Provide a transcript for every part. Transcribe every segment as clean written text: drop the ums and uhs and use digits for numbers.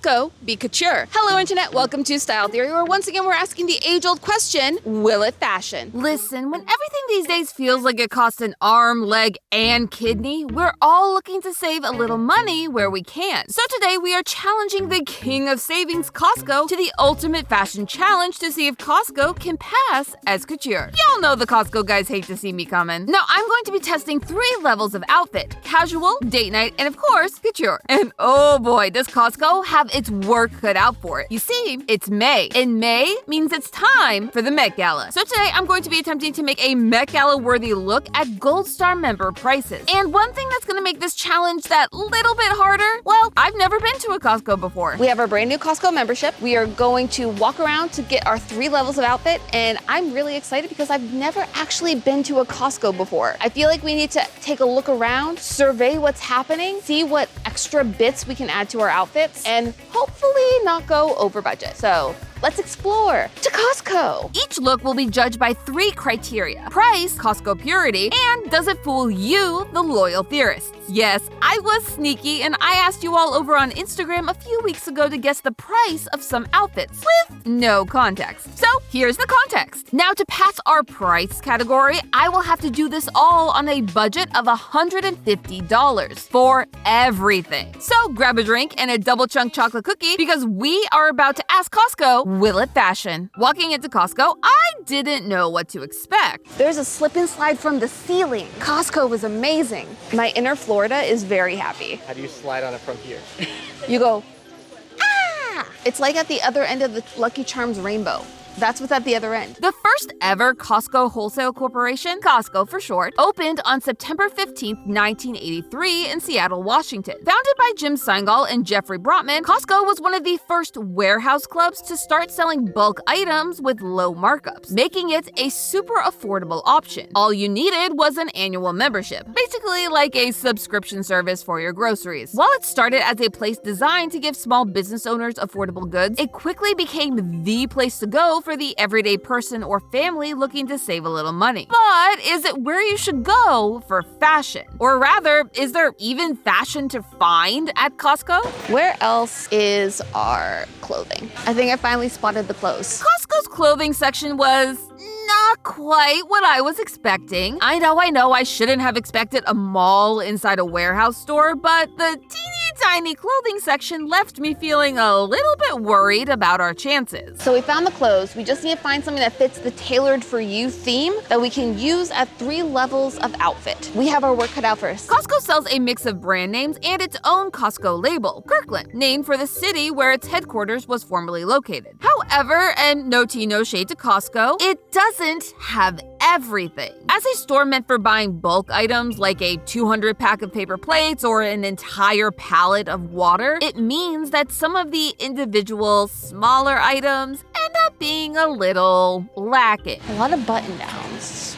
Costco, be couture. Hello, Internet. Welcome to Style Theory, where once again we're asking the age-old question, will it fashion? Listen, when everything these days feels like it costs an arm, leg, and kidney, we're all looking to save a little money where we can. So today we are challenging the king of savings, Costco, to the ultimate fashion challenge to see if Costco can pass as couture. Y'all know the Costco guys hate to see me coming. Now I'm going to be testing 3 levels of outfit: casual, date night, and of course, couture. And oh boy, does Costco have its work cut out for it. You see, it's May, and May means it's time for the Met Gala. So today I'm going to be attempting to make a Met Gala worthy look at Gold Star member prices. And one thing that's going to make this challenge that little bit harder, well, I've never been to a Costco before. We have our brand new Costco membership. We are going to walk around to get our 3 levels of outfit, and I'm really excited because I've never actually been to a Costco before. I feel like we need to take a look around, survey what's happening, see what extra bits we can add to our outfits, and hopefully not go over budget. So let's explore to Costco. Each look will be judged by 3 criteria: price, Costco purity, and does it fool you, the loyal theorists? Yes, I was sneaky and I asked you all over on Instagram a few weeks ago to guess the price of some outfits with no context. So here's the context. Now to pass our price category, I will have to do this all on a budget of $150 for everything. So grab a drink and a double chunk chocolate cookie because we are about to ask Costco, will it fashion? Walking into Costco, I didn't know what to expect. There's a slip and slide from the ceiling. Costco was amazing. My inner Florida is very happy. How do you slide on it from here? You go, ah! It's like at the other end of the Lucky Charms rainbow. That's what's at the other end. The first ever Costco Wholesale Corporation, Costco for short, opened on September 15, 1983 in Seattle, Washington. Founded by Jim Seingal and Jeffrey Brotman, Costco was one of the first warehouse clubs to start selling bulk items with low markups, making it a super affordable option. All you needed was an annual membership, basically like a subscription service for your groceries. While it started as a place designed to give small business owners affordable goods, it quickly became the place to go for the everyday person or family looking to save a little money. But is it where you should go for fashion? Or rather, is there even fashion to find at Costco? Where else is our clothing? I think I finally spotted the clothes. Costco's clothing section was not quite what I was expecting. I know, I shouldn't have expected a mall inside a warehouse store, but the teeny-tiny clothing section left me feeling a little bit worried about our chances. So we found the clothes. We just need to find something that fits the tailored for you theme that we can use at 3 levels of outfit. We have our work cut out for us. Costco sells a mix of brand names and its own Costco label, Kirkland, named for the city where its headquarters was formerly located. However, and no tea, no shade to Costco, it doesn't have everything. As a store meant for buying bulk items like a 200 pack of paper plates or an entire pallet of water, it means that some of the individual smaller items end up being a little lacking. A lot of button downs.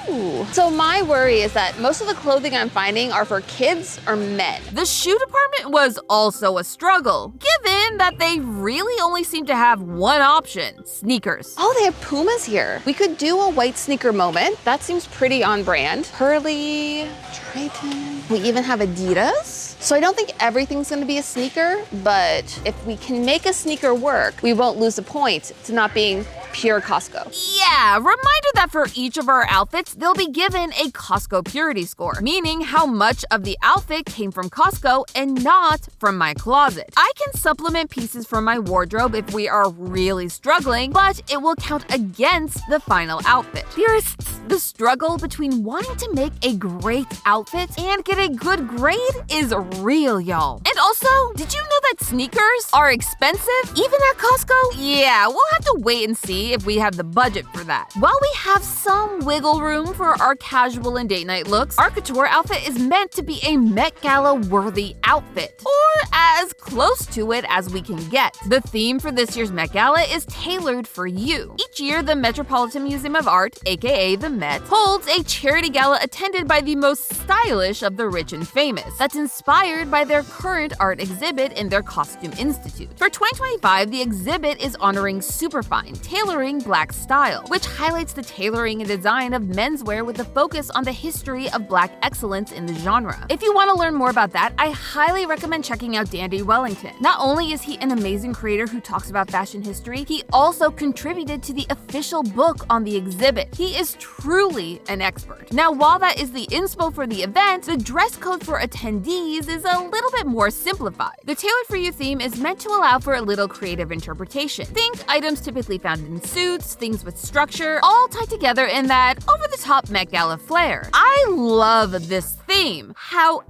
Ooh. So my worry is that most of the clothing I'm finding are for kids or men. The shoe department was also a struggle, given that they really only seem to have one option: sneakers. Oh, they have Pumas here. We could do a white sneaker moment. That seems pretty on brand. Turley, Triton. We even have Adidas. So I don't think everything's gonna be a sneaker, but if we can make a sneaker work, we won't lose the point to not being pure Costco. Yeah, reminder that for each of our outfits, they'll be given a Costco purity score, meaning how much of the outfit came from Costco and not from my closet. I can supplement pieces from my wardrobe if we are really struggling, but it will count against the final outfit. Theorists, the struggle between wanting to make a great outfit and get a good grade is real, y'all. And also, did you know that sneakers are expensive, even at Costco? Yeah, we'll have to wait and see if we have the budget for that. While we have some wiggle room for our casual and date night looks, our couture outfit is meant to be a Met Gala worthy outfit, or as close to it as we can get. The theme for this year's Met Gala is tailored for you. Each year, the Metropolitan Museum of Art, aka the Met, holds a charity gala attended by the most stylish of the rich and famous, that's inspired by their current art exhibit in their Costume Institute. For 2025, the exhibit is honoring superfine, tailoring Black style, which highlights the tailoring and design of menswear with a focus on the history of Black excellence in the genre. If you want to learn more about that, I highly recommend checking out Dandy Wellington. Not only is he an amazing creator who talks about fashion history, he also contributed to the official book on the exhibit. He is truly an expert. Now, while that is the inspo for the event, the dress code for attendees is a little bit more simplified. The Tailored for You theme is meant to allow for a little creative interpretation. Think items typically found in suits, things with structure, all tied together in that over-the-top Met Gala flair. I love this theme. However,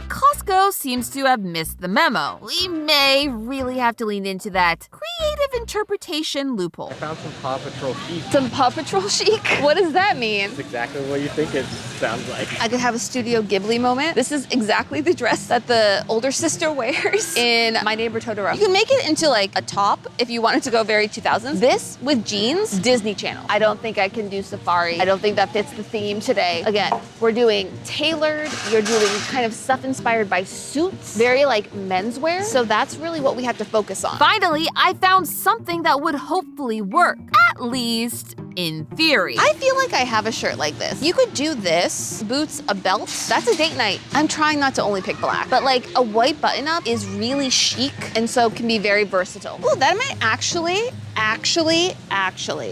Costco seems to have missed the memo. We may really have to lean into that creative interpretation loophole. I found some Paw Patrol chic. Some Paw Patrol chic? What does that mean? It's exactly what you think it sounds like. I could have a Studio Ghibli moment. This is exactly the dress that the older sister wears in My Neighbor Totoro. You can make it into like a top if you wanted to go very 2000s. This with jeans, Disney Channel. I don't think I can do safari. I don't think that fits the theme today. Again, we're doing tailored, you're doing kind of stuff inspired by suits, very like menswear. So that's really what we have to focus on. Finally, I found something that would hopefully work, at least in theory. I feel like I have a shirt like this. You could do this, boots, a belt. That's a date night. I'm trying not to only pick black, but like a white button-up is really chic and so can be very versatile. Oh, that might actually.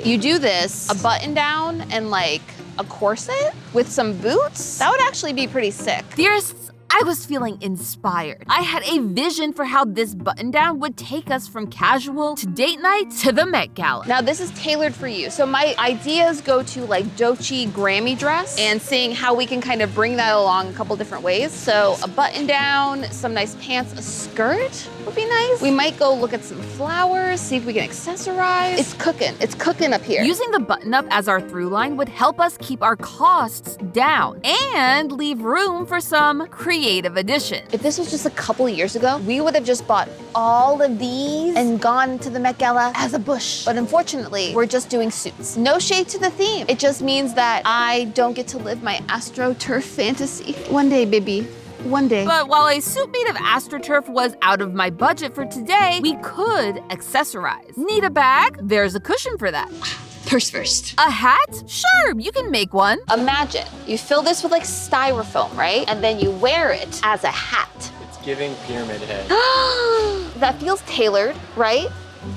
You do this, a button down and like a corset with some boots. That would actually be pretty sick. Theorists, I was feeling inspired. I had a vision for how this button-down would take us from casual to date night to the Met Gala. Now this is tailored for you. So my ideas go to like Dochi Grammy dress and seeing how we can kind of bring that along a couple different ways. So a button-down, some nice pants, a skirt would be nice. We might go look at some flowers, see if we can accessorize. It's cooking up here. Using the button-up as our through line would help us keep our costs down and leave room for some creative additions. If this was just a couple years ago, we would have just bought all of these and gone to the Met Gala as a bush. But unfortunately, we're just doing suits. No shade to the theme. It just means that I don't get to live my AstroTurf fantasy. One day, baby. One day. But while a suit made of AstroTurf was out of my budget for today, we could accessorize. Need a bag? There's a cushion for that. Purse first. A hat? Sure, you can make one. Imagine you fill this with like styrofoam, right? And then you wear it as a hat. It's giving pyramid head. That feels tailored, right?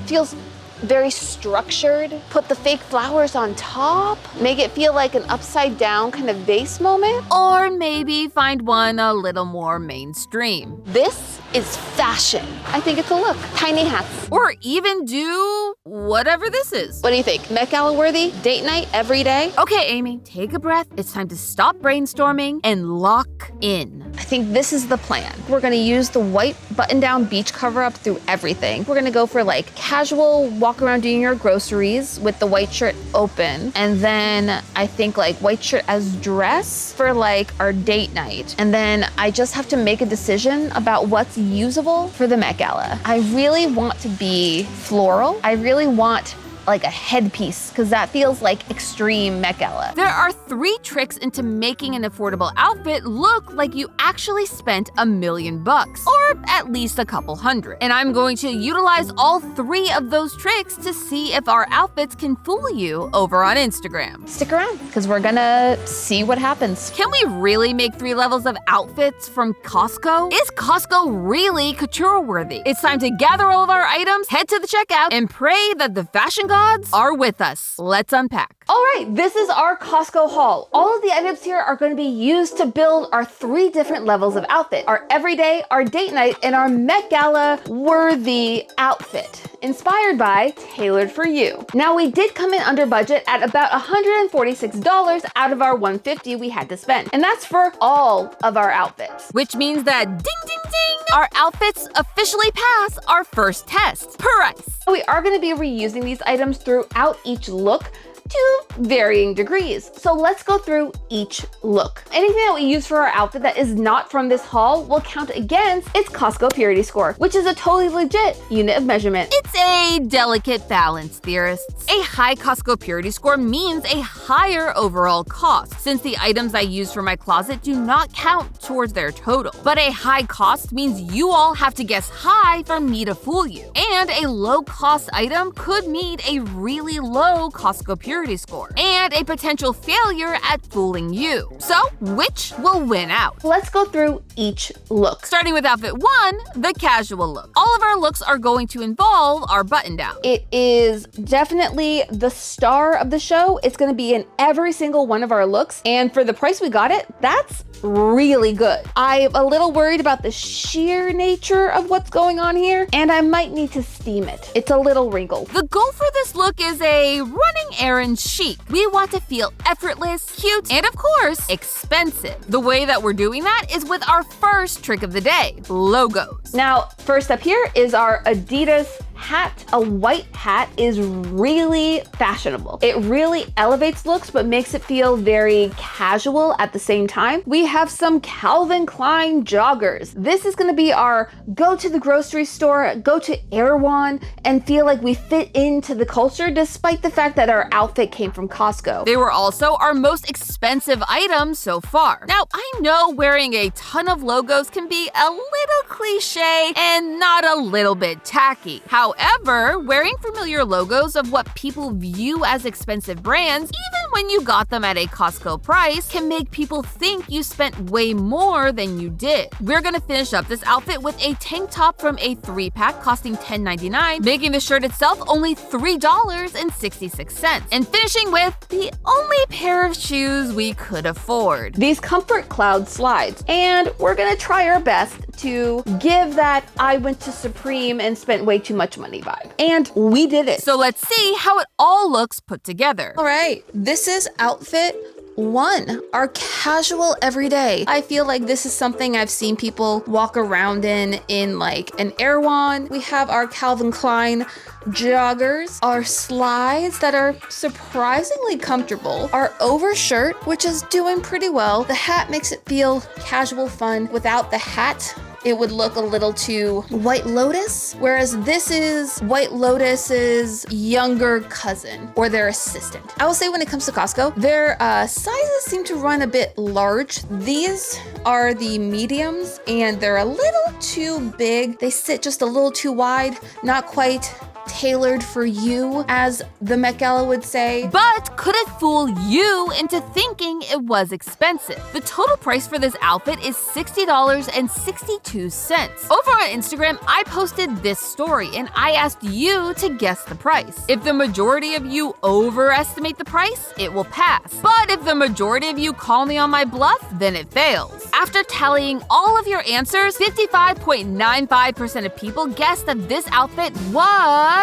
Feels very structured. Put the fake flowers on top. Make it feel like an upside down kind of vase moment. Or maybe find one a little more mainstream. This is fashion. I think it's a look. Tiny hats. Or even do whatever this is. What do you think? Met Gala worthy? Date night every day? Okay, Amy, take a breath. It's time to stop brainstorming and lock in. I think this is the plan. We're gonna use the white button-down beach cover-up through everything. We're gonna go for like casual walk around doing your groceries with the white shirt open. And then I think like white shirt as dress for like our date night. And then I just have to make a decision about what's usable for the Met Gala. I really want to be floral. I really want like a headpiece because that feels like extreme Met Gala. There are 3 tricks into making an affordable outfit look like you actually spent $1 million, or at least a couple hundred. And I'm going to utilize all 3 of those tricks to see if our outfits can fool you over on Instagram. Stick around because we're gonna see what happens. Can we really make 3 levels of outfits from Costco? Is Costco really couture worthy? It's time to gather all of our items, head to the checkout, and pray that the fashion gods are with us. Let's unpack. All right, this is our Costco haul. All of the items here are going to be used to build our 3 different levels of outfit. Our everyday, our date night, and our Met Gala worthy outfit. Inspired by Tailored for You. Now we did come in under budget at about $146 out of our $150 we had to spend. And that's for all of our outfits. Which means that ding, ding, ding, our outfits officially pass our first test. Price. We are going to be reusing these items throughout each look, to varying degrees. So let's go through each look. Anything that we use for our outfit that is not from this haul will count against its Costco purity score, which is a totally legit unit of measurement. It's a delicate balance, theorists. A high Costco purity score means a higher overall cost, since the items I use for my closet do not count towards their total. But a high cost means you all have to guess high for me to fool you. And a low cost item could mean a really low Costco purity score, and a potential failure at fooling you. So, which will win out? Let's go through each look. Starting with outfit 1, the casual look. All of our looks are going to involve our button down. It is definitely the star of the show. It's gonna be in every single one of our looks, and for the price we got it, that's really good. I'm a little worried about the sheer nature of what's going on here, and I might need to steam it. It's a little wrinkled. The goal for this look is a running errand chic. We want to feel effortless, cute, and of course, expensive. The way that we're doing that is with our first trick of the day, logos. Now, first up here is our Adidas hat. A white hat is really fashionable. It really elevates looks but makes it feel very casual at the same time. We have some Calvin Klein joggers. This is gonna be our go to the grocery store, go to Erewhon, and feel like we fit into the culture despite the fact that our outfit came from Costco. They were also our most expensive item so far. Now, I know wearing a ton of logos can be a little cliche and not a little bit tacky. However, wearing familiar logos of what people view as expensive brands, even when you got them at a Costco price, can make people think you spent way more than you did. We're gonna finish up this outfit with a tank top from a 3-pack costing $10.99, making the shirt itself only $3.66, and finishing with the only pair of shoes we could afford. These Comfort Cloud slides, and we're gonna try our best to give that I went to Supreme and spent way too much money vibe. And we did it. So let's see how it all looks put together. All right, this is outfit 1, our casual everyday. I feel like this is something I've seen people walk around in like an Erewhon. We have our Calvin Klein joggers, our slides that are surprisingly comfortable, our overshirt, which is doing pretty well. The hat makes it feel casual fun. Without the hat, it would look a little too White Lotus, whereas this is White Lotus's younger cousin or their assistant. I will say when it comes to Costco, their sizes seem to run a bit large. These are the mediums and they're a little too big. They sit just a little too wide, not quite tailored for you, as the Met Gala would say. But could it fool you into thinking it was expensive? The total price for this outfit is $60.62. Over on Instagram, I posted this story and I asked you to guess the price. If the majority of you overestimate the price, it will pass. But if the majority of you call me on my bluff, then it fails. After tallying all of your answers, 55.95% of people guessed that this outfit was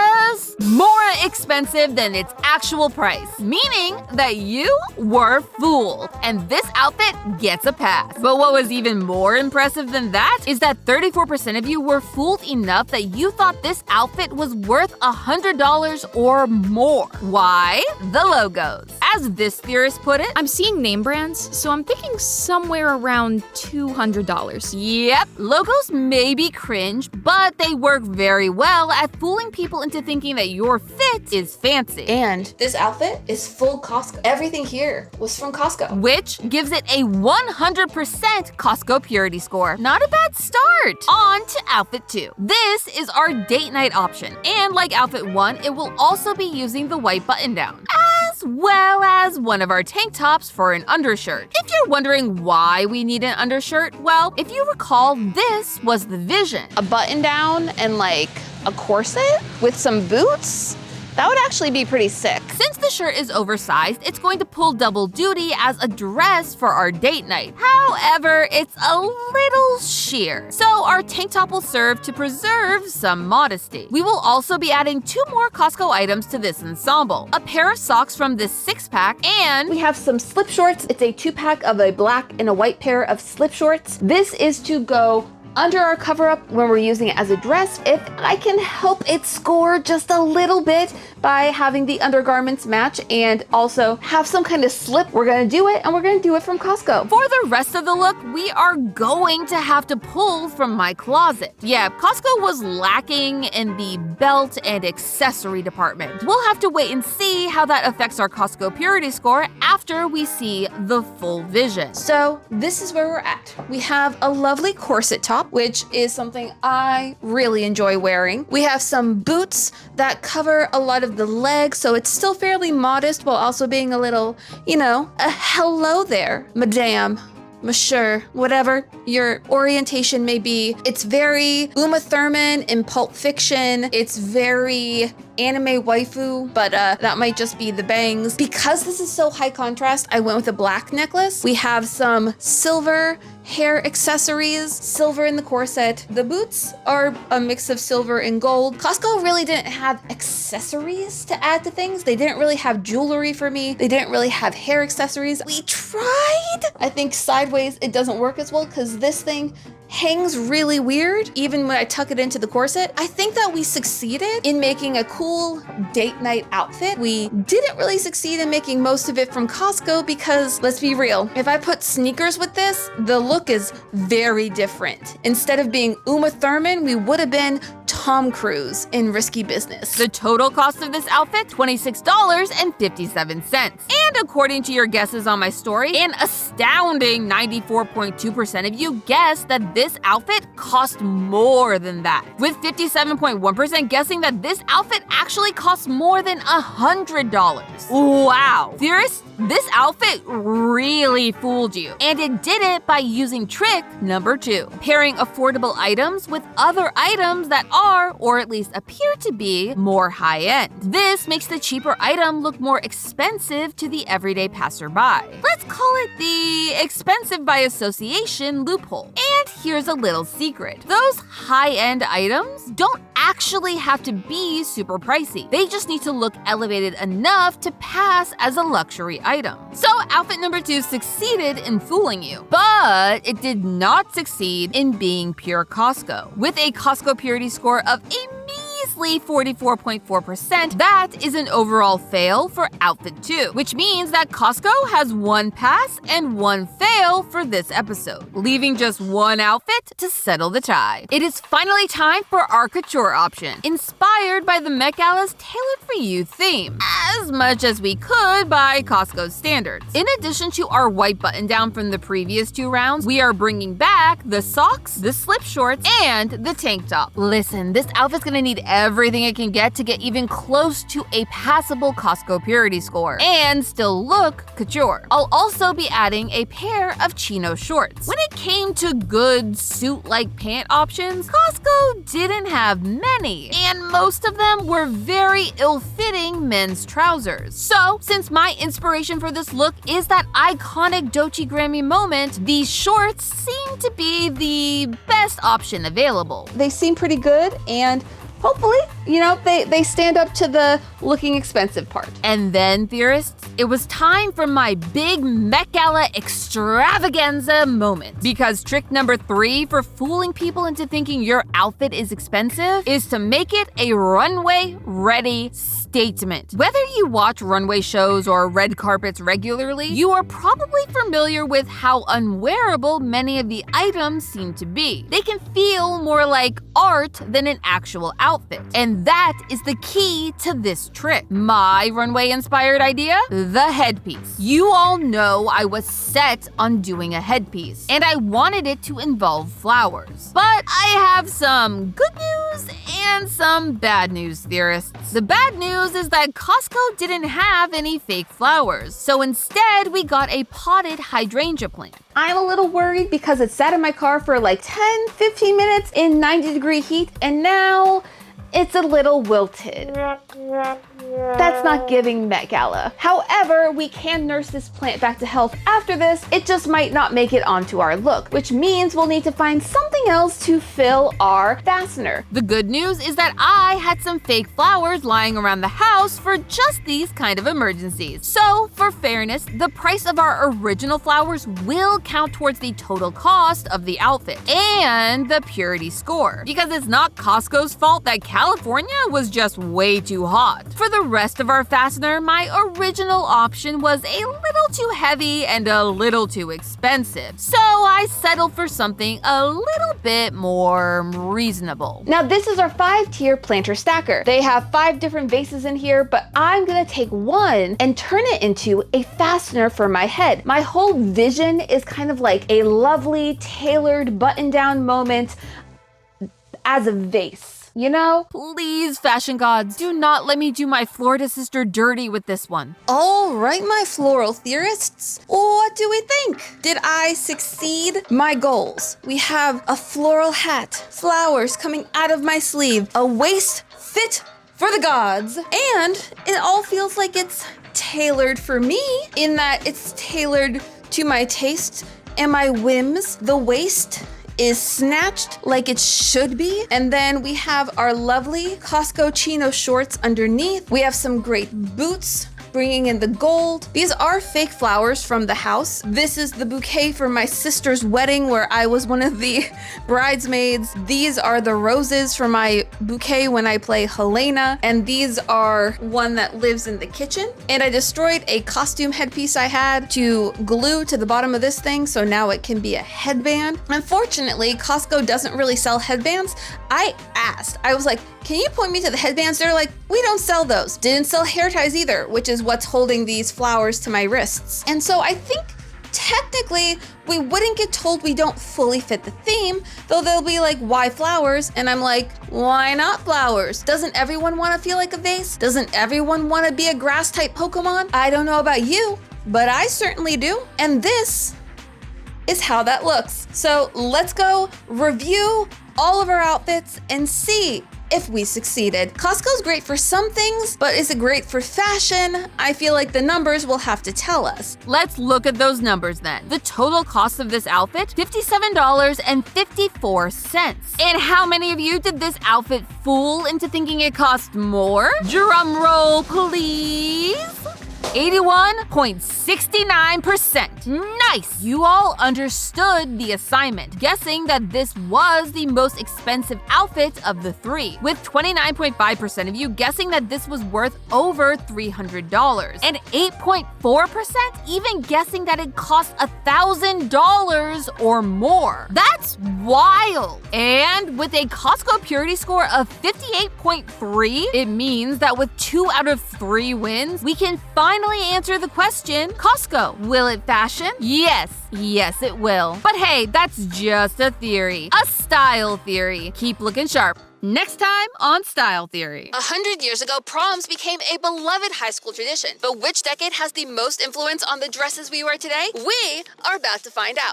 more expensive than its actual price, meaning that you were fooled, and this outfit gets a pass. But what was even more impressive than that is that 34% of you were fooled enough that you thought this outfit was worth $100 or more. Why? The logos. As this theorist put it, I'm seeing name brands, so I'm thinking somewhere around $200. Yep, logos may be cringe, but they work very well at fooling people into thinking that your fit is fancy. And this outfit is full Costco. Everything here was from Costco. Which gives it a 100% Costco purity score. Not a bad start. On to outfit 2. This is our date night option. And like outfit 1, it will also be using the white button down, as well as one of our tank tops for an undershirt. If you're wondering why we need an undershirt, well, if you recall, this was the vision. A button down and like a corset with some boots? That would actually be pretty sick. Since the shirt is oversized, it's going to pull double duty as a dress for our date night. However, it's a little sheer, so our tank top will serve to preserve some modesty. We will also be adding 2 more Costco items to this ensemble. A pair of socks from this 6-pack, and we have some slip shorts. It's a 2-pack of a black and a white pair of slip shorts. This is to go under our cover up when we're using it as a dress. If I can help it score just a little bit by having the undergarments match and also have some kind of slip, we're gonna do it, and we're gonna do it from Costco. For the rest of the look, we are going to have to pull from my closet. Yeah, Costco was lacking in the belt and accessory department. We'll have to wait and see how that affects our Costco purity score after we see the full vision. So this is where we're at. We have a lovely corset top, which is something I really enjoy wearing. We have some boots that cover a lot of the legs, so it's still fairly modest while also being a little, a hello there, madame, monsieur, whatever your orientation may be. It's very Uma Thurman in Pulp Fiction. It's very anime waifu, but that might just be the bangs. Because this is so high contrast, I went with a black necklace. We have some silver hair accessories, silver in the corset. The boots are a mix of silver and gold. Costco really didn't have accessories to add to things. They didn't really have jewelry for me. They didn't really have hair accessories. We tried. I think sideways it doesn't work as well because this thing hangs really weird even when I tuck it into the corset. I think that we succeeded in making a cool date night outfit. We didn't really succeed in making most of it from Costco because, let's be real, if I put sneakers with this, the look is very different. Instead of being Uma Thurman, we would have been Tom Cruise in Risky Business. The total cost of this outfit, $26.57. And according to your guesses on my story, an astounding 94.2% of you guessed that this outfit cost more than that, with 57.1% guessing that this outfit actually costs more than $100. Wow. Theorists, this outfit really fooled you, and it did it by using trick number 2, pairing affordable items with other items that are, or at least appear to be, more high-end. This makes the cheaper item look more expensive to the everyday passerby. Let's call it the expensive by association loophole. And here's a little secret. Those high-end items don't actually have to be super pricey. They just need to look elevated enough to pass as a luxury item. So outfit number 2 succeeded in fooling you, but it did not succeed in being pure Costco. With a Costco purity score of a measly 44.4%, that is an overall fail for outfit 2, which means that Costco has 1 pass and 1 fail for this episode, leaving just 1 outfit to settle the tie. It is finally time for our couture option, inspired by the Met Gala's Tailored for You theme, as much as we could by Costco's standards. In addition to our white button down from the previous 2 rounds, we are bringing back the socks, the slip shorts, and the tank top. Listen, this outfit's gonna need everything it can get to get even close to a passable Costco purity score and still look couture. I'll also be adding a pair of chino shorts. When it came to good suit-like pant options, Costco didn't have many, and most of them were very ill-fitting men's trousers. So, since my inspiration for this look is that iconic Doechii Grammy moment, these shorts seem to be the best option available. They seem pretty good, and hopefully, they stand up to the looking expensive part. And then, theorists, it was time for my big Met Gala extravaganza moment. Because trick number 3 for fooling people into thinking your outfit is expensive is to make it a runway-ready statement. Whether you watch runway shows or red carpets regularly, you are probably familiar with how unwearable many of the items seem to be. They can feel more like art than an actual outfit. And that is the key to this trick. My runway-inspired idea? The headpiece. You all know I was set on doing a headpiece, and I wanted it to involve flowers. But I have some good news and some bad news, theorists. The bad news is that Costco didn't have any fake flowers, so instead we got a potted hydrangea plant. I'm a little worried because it sat in my car for like 10-15 minutes in 90-degree heat, and now it's a little wilted. That's not giving Met Gala. However, we can nurse this plant back to health after this. It just might not make it onto our look, which means we'll need to find something else to fill our fastener. The good news is that I had some fake flowers lying around the house for just these kind of emergencies. So, for fairness, the price of our original flowers will count towards the total cost of the outfit and the purity score, because it's not Costco's fault that California was just way too hot. For the rest of our fastener, my original option was a little too heavy and a little too expensive, so I settled for something a little bit more reasonable. Now this is our 5-tier planter stacker. They have 5 different vases in here, but I'm gonna take one and turn it into a fastener for my head. My whole vision is kind of like a lovely, tailored button-down moment as a vase. You know? Please, fashion gods, do not let me do my Florida sister dirty with this one. All right, my floral theorists, what do we think? Did I succeed my goals? We have a floral hat, flowers coming out of my sleeve, a waist fit for the gods, and it all feels like it's tailored for me in that it's tailored to my taste and my whims. The waist is snatched like it should be. And then we have our lovely Costco chino shorts underneath. We have some great boots, bringing in the gold. These are fake flowers from the house. This is the bouquet for my sister's wedding where I was one of the bridesmaids. These are the roses for my bouquet when I play Helena. And these are one that lives in the kitchen. And I destroyed a costume headpiece I had to glue to the bottom of this thing, so now it can be a headband. Unfortunately, Costco doesn't really sell headbands. I asked, I was like, can you point me to the headbands? They're like, we don't sell those. Didn't sell hair ties either, which is what's holding these flowers to my wrists. And so I think technically we wouldn't get told we don't fully fit the theme, though they'll be like, why flowers? And I'm like, why not flowers? Doesn't everyone want to feel like a vase? Doesn't everyone want to be a grass type Pokemon? I don't know about you, but I certainly do. And this is how that looks. So let's go review all of our outfits and see if we succeeded. Costco's great for some things, but is it great for fashion? I feel like the numbers will have to tell us. Let's look at those numbers then. The total cost of this outfit, $57.54. And how many of you did this outfit fool into thinking it cost more? Drum roll, please. 81.69%. Nice! You all understood the assignment, guessing that this was the most expensive outfit of the 3, with 29.5% of you guessing that this was worth over $300, and 8.4% even guessing that it cost $1,000 or more. That's wild! And with a Costco purity score of 58.3, it means that with 2 out of 3 wins, we can finally answer the question, Costco, will it fashion? Yes, it will. But hey, that's just a theory. A style theory. Keep looking sharp. Next time on Style Theory. 100 years ago, proms became a beloved high school tradition. But which decade has the most influence on the dresses we wear today? We are about to find out.